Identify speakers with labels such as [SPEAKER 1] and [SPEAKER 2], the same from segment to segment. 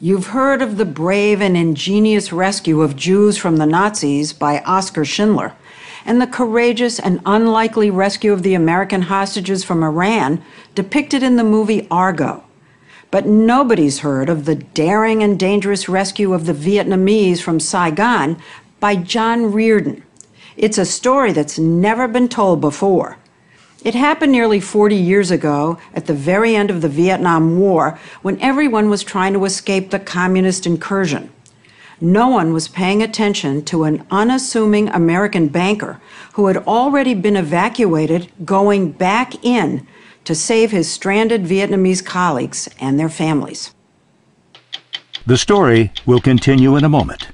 [SPEAKER 1] You've heard of the brave and ingenious rescue of Jews from the Nazis by Oskar Schindler, and the courageous and unlikely rescue of the American hostages from Iran depicted in the movie Argo. But nobody's heard of the daring and dangerous rescue of the Vietnamese from Saigon by John Riordon. It's a story that's never been told before. It happened nearly 40 years ago at the very end of the Vietnam War when everyone was trying to escape the communist incursion. No one was paying attention to an unassuming American banker who had already been evacuated going back in to save his stranded Vietnamese colleagues and their families.
[SPEAKER 2] The story will continue in a moment.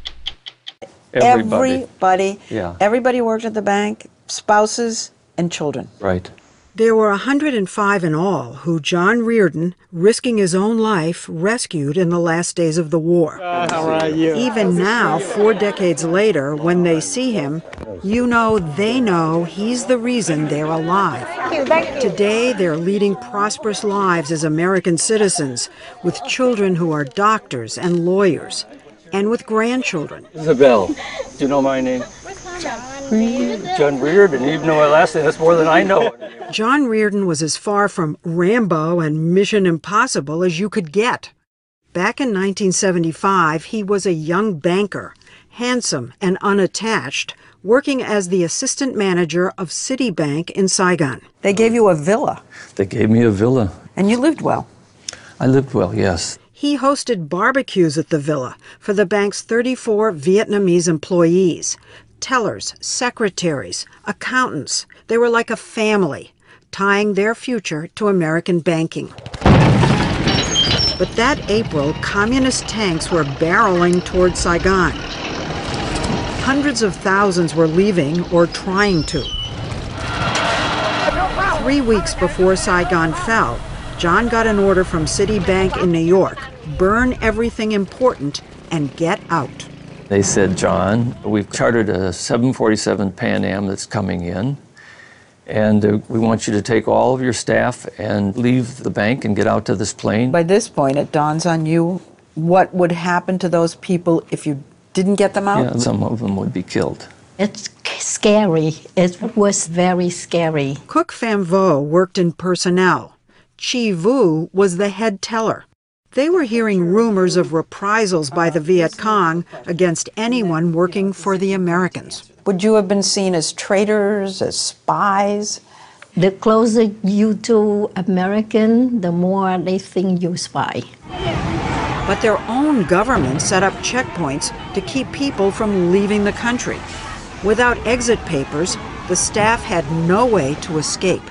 [SPEAKER 1] Everybody worked at the bank, spouses and children.
[SPEAKER 3] Right.
[SPEAKER 1] There were 105 in all who John Riordon, risking his own life, rescued in the last days of the war.
[SPEAKER 4] How are you?
[SPEAKER 1] Even now, 4 decades later, when they see him, they know he's the reason they're alive. Today, they're leading prosperous lives as American citizens, with children who are doctors and lawyers, and with grandchildren.
[SPEAKER 3] Isabel, do you know my name? John Riordon. You know my last name. That's more than I know.
[SPEAKER 1] John Riordon was as far from Rambo and Mission Impossible as you could get. Back in 1975, he was a young banker, handsome and unattached, working as the assistant manager of Citibank in Saigon. They gave you a villa.
[SPEAKER 3] They gave me a villa.
[SPEAKER 1] And you lived well.
[SPEAKER 3] I lived well, yes.
[SPEAKER 1] He hosted barbecues at the villa for the bank's 34 Vietnamese employees. Tellers, secretaries, accountants. They were like a family, tying their future to American banking. But that April, communist tanks were barreling toward Saigon. Hundreds of thousands were leaving or trying to. 3 weeks before Saigon fell, John got an order from Citibank in New York: burn everything important and get out.
[SPEAKER 3] They said, John, we've chartered a 747 Pan Am that's coming in, and we want you to take all of your staff and leave the bank and get out to this plane.
[SPEAKER 1] By this point, it dawns on you what would happen to those people if you didn't get them out?
[SPEAKER 3] Yeah, some of them would be killed.
[SPEAKER 5] It's scary. It was very scary.
[SPEAKER 1] Cook Pham Vo worked in personnel. Chi Vu was the head teller. They were hearing rumors of reprisals by the Viet Cong against anyone working for the Americans. Would you have been seen as traitors, as spies?
[SPEAKER 5] The closer you to American, the more they think you spy.
[SPEAKER 1] But their own government set up checkpoints to keep people from leaving the country. Without exit papers, the staff had no way to escape.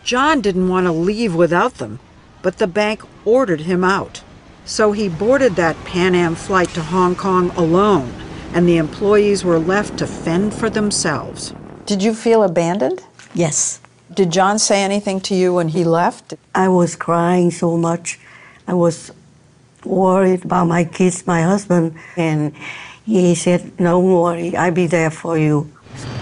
[SPEAKER 1] John didn't want to leave without them, but the bank ordered him out. So he boarded that Pan Am flight to Hong Kong alone, and the employees were left to fend for themselves. Did you feel abandoned?
[SPEAKER 5] Yes.
[SPEAKER 1] Did John say anything to you when he left?
[SPEAKER 6] I was crying so much. I was worried about my kids, my husband, and he said, "Don't worry, I'll be there for you."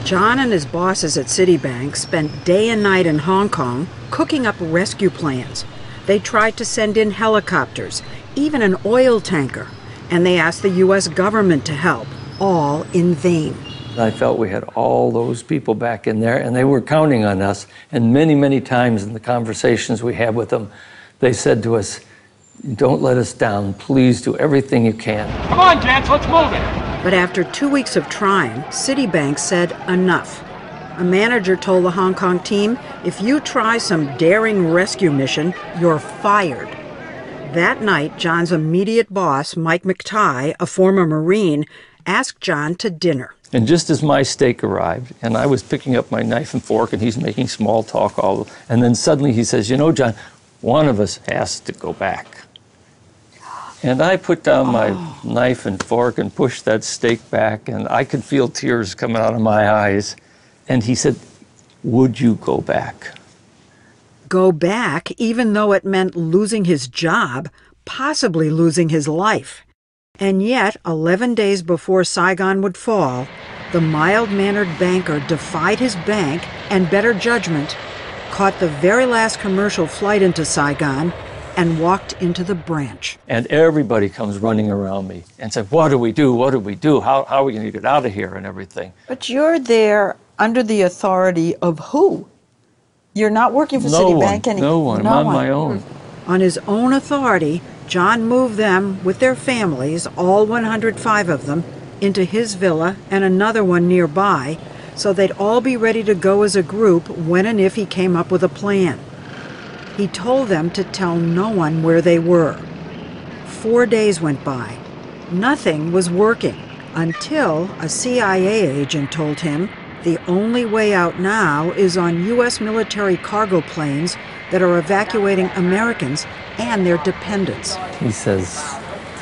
[SPEAKER 1] John and his bosses at Citibank spent day and night in Hong Kong cooking up rescue plans. They tried to send in helicopters, even an oil tanker, and they asked the U.S. government to help, all in vain.
[SPEAKER 3] I felt we had all those people back in there, and they were counting on us. And many, many times in the conversations we had with them, they said to us, "Don't let us down. Please do everything you can."
[SPEAKER 4] Come on, gents, let's move it.
[SPEAKER 1] But after 2 weeks of trying, Citibank said enough. A manager told the Hong Kong team, "If you try some daring rescue mission, you're fired." That night, John's immediate boss, Mike McTighe, a former Marine, asked John to dinner.
[SPEAKER 3] And just as my steak arrived, and I was picking up my knife and fork, and he's making small talk, and then suddenly he says, "You know, John, one of us has to go back." And I put down my knife and fork and pushed that steak back, and I could feel tears coming out of my eyes. And he said, "Would you go back?"
[SPEAKER 1] Go back, even though it meant losing his job, possibly losing his life. And yet, 11 days before Saigon would fall, the mild-mannered banker defied his bank and better judgment, caught the very last commercial flight into Saigon, and walked into the branch.
[SPEAKER 3] And everybody comes running around me and said, what do we do? What do we do? How are we going to get out of here and everything?
[SPEAKER 7] But you're there under the authority of who? You're not working for Citibank anymore.
[SPEAKER 3] No one. I'm on my own.
[SPEAKER 1] On his own authority, John moved them with their families, all 105 of them, into his villa and another one nearby, so they'd all be ready to go as a group when and if he came up with a plan. He told them to tell no one where they were. 4 days went by. Nothing was working until a CIA agent told him the only way out now is on U.S. military cargo planes that are evacuating Americans and their dependents.
[SPEAKER 3] He says,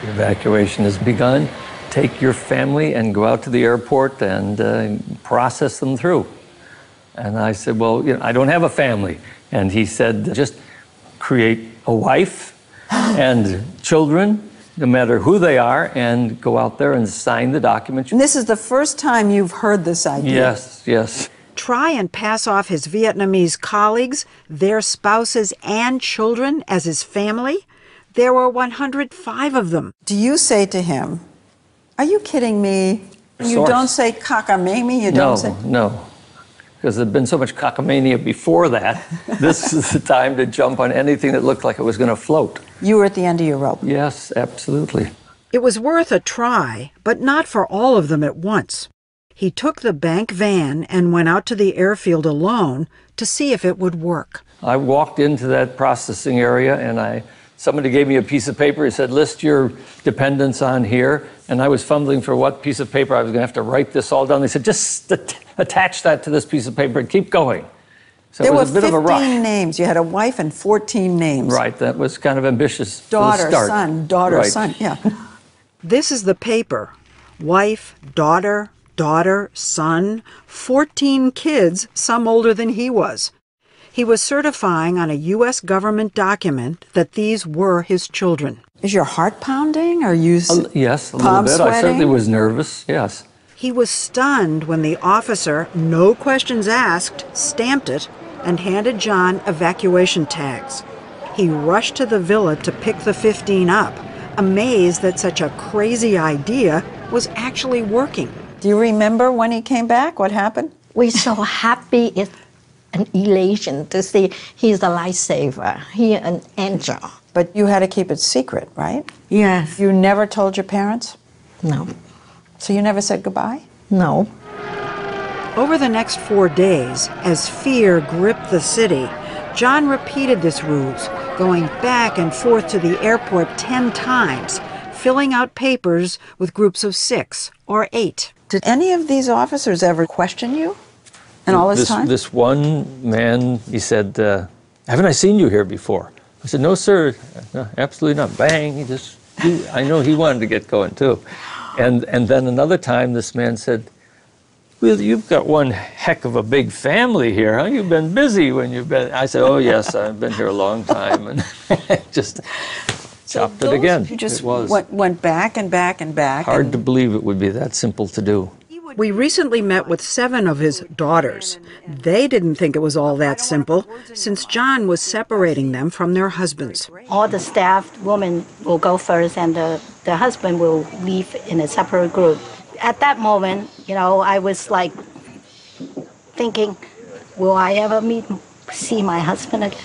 [SPEAKER 3] the evacuation has begun. Take your family and go out to the airport and process them through. And I said, well, I don't have a family. And he said, just create a wife and children, no matter who they are, and go out there and sign the document.
[SPEAKER 7] And this is the first time you've heard this idea?
[SPEAKER 3] Yes, yes.
[SPEAKER 1] Try and pass off his Vietnamese colleagues, their spouses and children as his family? There were 105 of them.
[SPEAKER 7] Do you say to him, are you kidding me? You don't say cockamamie? You don't say...
[SPEAKER 3] No. Because there'd been so much cockamania before that. This is the time to jump on anything that looked like it was going to float.
[SPEAKER 7] You were at the end of your rope.
[SPEAKER 3] Yes, absolutely.
[SPEAKER 1] It was worth a try, but not for all of them at once. He took the bank van and went out to the airfield alone to see if it would work.
[SPEAKER 3] I walked into that processing area and somebody gave me a piece of paper. He said, list your dependents on here. And I was fumbling for what piece of paper I was going to have to write this all down. They said, just attach that to this piece of paper and keep going. So
[SPEAKER 7] there
[SPEAKER 3] it was
[SPEAKER 7] were
[SPEAKER 3] a bit of a rush.
[SPEAKER 7] 15 names. You had a wife and 14 names.
[SPEAKER 3] Right, that was kind of ambitious.
[SPEAKER 7] Daughter,
[SPEAKER 3] for the start.
[SPEAKER 7] son, daughter,
[SPEAKER 3] right.
[SPEAKER 7] son, yeah.
[SPEAKER 1] This is the paper. Wife, daughter, son, 14 kids, some older than he was. He was certifying on a U.S. government document that these were his children.
[SPEAKER 7] Is your heart pounding? Or you
[SPEAKER 3] yes, a
[SPEAKER 7] palm
[SPEAKER 3] little bit.
[SPEAKER 7] sweating?
[SPEAKER 3] I certainly was nervous, yes.
[SPEAKER 1] He was stunned when the officer, no questions asked, stamped it and handed John evacuation tags. He rushed to the villa to pick the 15 up, amazed that such a crazy idea was actually working.
[SPEAKER 7] Do you remember when he came back? What happened?
[SPEAKER 5] We're so happy. It's an elation to see he's a lifesaver. He's an angel.
[SPEAKER 7] But you had to keep it secret, right?
[SPEAKER 6] Yes.
[SPEAKER 7] You never told your parents?
[SPEAKER 5] No,
[SPEAKER 7] So you never said goodbye?
[SPEAKER 5] no.
[SPEAKER 1] Over the next 4 days, as fear gripped the city, John repeated this ruse, going back and forth to the airport 10 times, filling out papers with groups of 6 or 8.
[SPEAKER 7] Did any of these officers ever question you in all this time?
[SPEAKER 3] This one man, he said, haven't I seen you here before? I said, no, sir, no, absolutely not. Bang, I know he wanted to get going too. And then another time this man said, well, you've got one heck of a big family here, huh? You've been busy when you've been... I said, oh, yes, I've been here a long time. And just chopped it again.
[SPEAKER 7] You just
[SPEAKER 3] it was
[SPEAKER 7] went back and back and back.
[SPEAKER 3] hard to believe it would be that simple to do.
[SPEAKER 1] We recently met with 7 of his daughters. They didn't think it was all that simple, since John was separating them from their husbands.
[SPEAKER 8] All the staff women will go first, and the husband will leave in a separate group. At that moment, I was like thinking, will I ever see my husband again?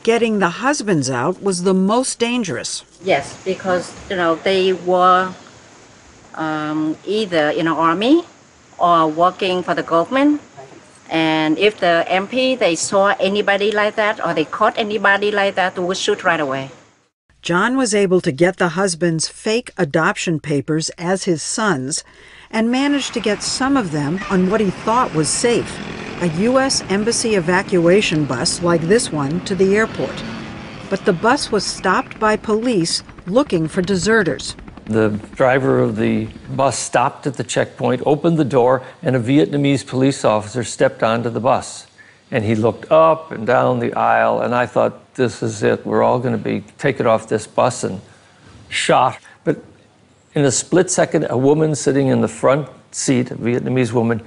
[SPEAKER 1] Getting the husbands out was the most dangerous.
[SPEAKER 8] Yes, because they were either in the army or working for the government. And if the MP, they saw anybody like that or they caught anybody like that, they would shoot right away.
[SPEAKER 1] John was able to get the husbands' fake adoption papers as his sons and managed to get some of them on what he thought was safe, a U.S. Embassy evacuation bus like this one to the airport. But the bus was stopped by police looking for deserters.
[SPEAKER 3] The driver of the bus stopped at the checkpoint, opened the door, and a Vietnamese police officer stepped onto the bus. And he looked up and down the aisle, and I thought, this is it. We're all going to be taken off this bus and shot. But in a split second, a woman sitting in the front seat, a Vietnamese woman,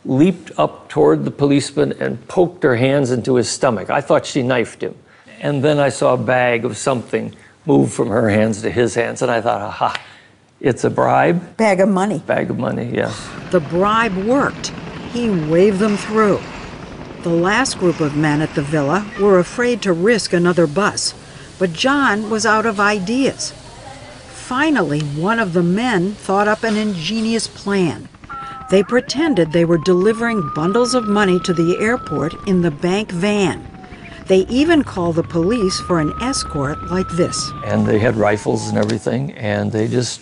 [SPEAKER 3] leaped up toward the policeman and poked her hands into his stomach. I thought she knifed him. And then I saw a bag of something move from her hands to his hands, and I thought, aha, it's a bribe.
[SPEAKER 7] Bag of money.
[SPEAKER 3] Bag of money, yes.
[SPEAKER 1] The bribe worked. He waved them through. The last group of men at the villa were afraid to risk another bus, but John was out of ideas. Finally, one of the men thought up an ingenious plan. They pretended they were delivering bundles of money to the airport in the bank van. They even called the police for an escort like this.
[SPEAKER 3] And they had rifles and everything, and they just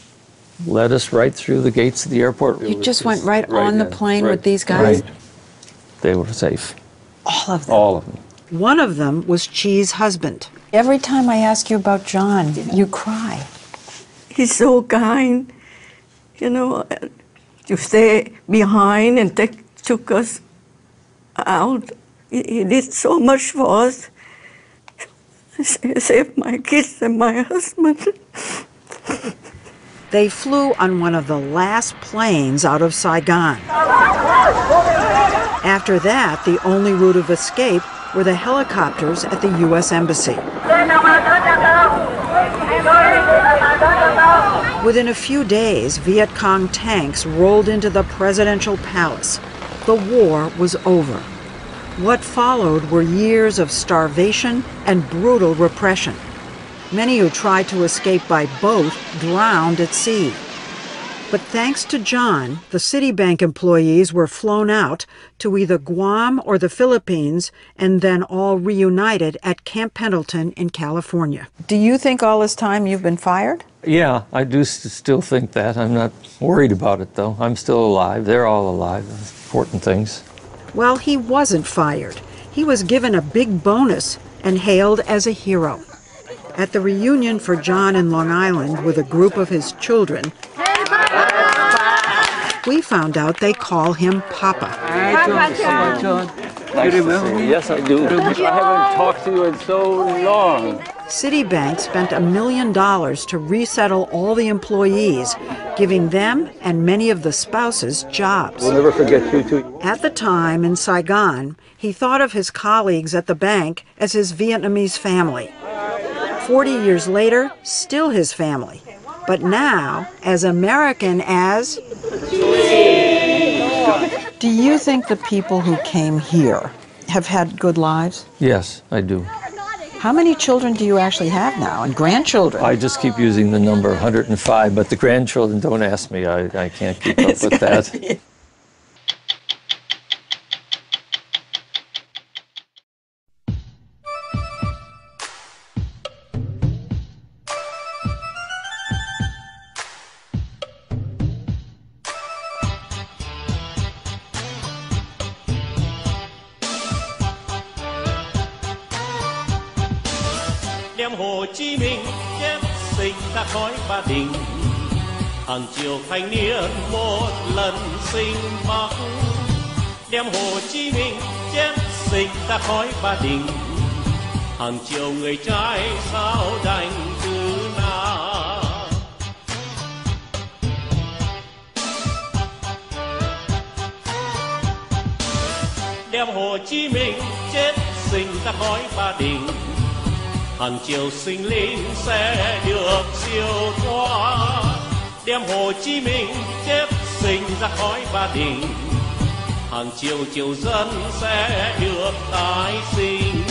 [SPEAKER 3] led us right through the gates of the airport.
[SPEAKER 7] You just went right on the plane with these guys?
[SPEAKER 3] Right. They were safe.
[SPEAKER 7] All of them?
[SPEAKER 3] All of them.
[SPEAKER 1] One of them was Chi's husband.
[SPEAKER 7] Every time I ask you about John, you cry.
[SPEAKER 6] He's so kind, you know, to stay behind and took us out. He did so much for us. He saved my kids and my husband.
[SPEAKER 1] They flew on one of the last planes out of Saigon. After that, the only route of escape were the helicopters at the U.S. Embassy. Within a few days, Viet Cong tanks rolled into the presidential palace. The war was over. What followed were years of starvation and brutal repression. Many who tried to escape by boat drowned at sea. But thanks to John, the Citibank employees were flown out to either Guam or the Philippines and then all reunited at Camp Pendleton in California.
[SPEAKER 7] Do you think all this time you've been fired?
[SPEAKER 3] Yeah, I do still think that. I'm not worried about it, though. I'm still alive. They're all alive. That's important things.
[SPEAKER 1] Well, he wasn't fired. He was given a big bonus and hailed as a hero. At the reunion for John in Long Island with a group of his children, we found out they call him Papa.
[SPEAKER 3] Nice to see you. Yes, I do. I haven't talked to you in so long.
[SPEAKER 1] Citibank spent $1 million to resettle all the employees, giving them and many of the spouses jobs.
[SPEAKER 3] We'll never forget you too.
[SPEAKER 1] At the time, in Saigon, he thought of his colleagues at the bank as his Vietnamese family. 40 years later, still his family, but now as American as...
[SPEAKER 7] Do you think the people who came here have had good lives?
[SPEAKER 3] Yes, I do.
[SPEAKER 7] How many children do you actually have now, and grandchildren?
[SPEAKER 3] I just keep using the number 105, but the grandchildren, don't ask me. I can't keep up with that.
[SPEAKER 9] đem Hồ Chí Minh chép sinh ra khói Ba Đình, hàng triệu thanh niên một lần sinh Bắc. Đem Hồ Chí Minh chép sinh ra khói Ba Đình, hàng triệu người trai sao đành từ nào. Đem Hồ Chí Minh chết sinh ra khói Ba Đình, hàng triệu sinh linh sẽ được siêu thoát. Đem Hồ Chí Minh chết sinh ra khói Ba Đình, hàng triệu triệu dân sẽ được tái sinh.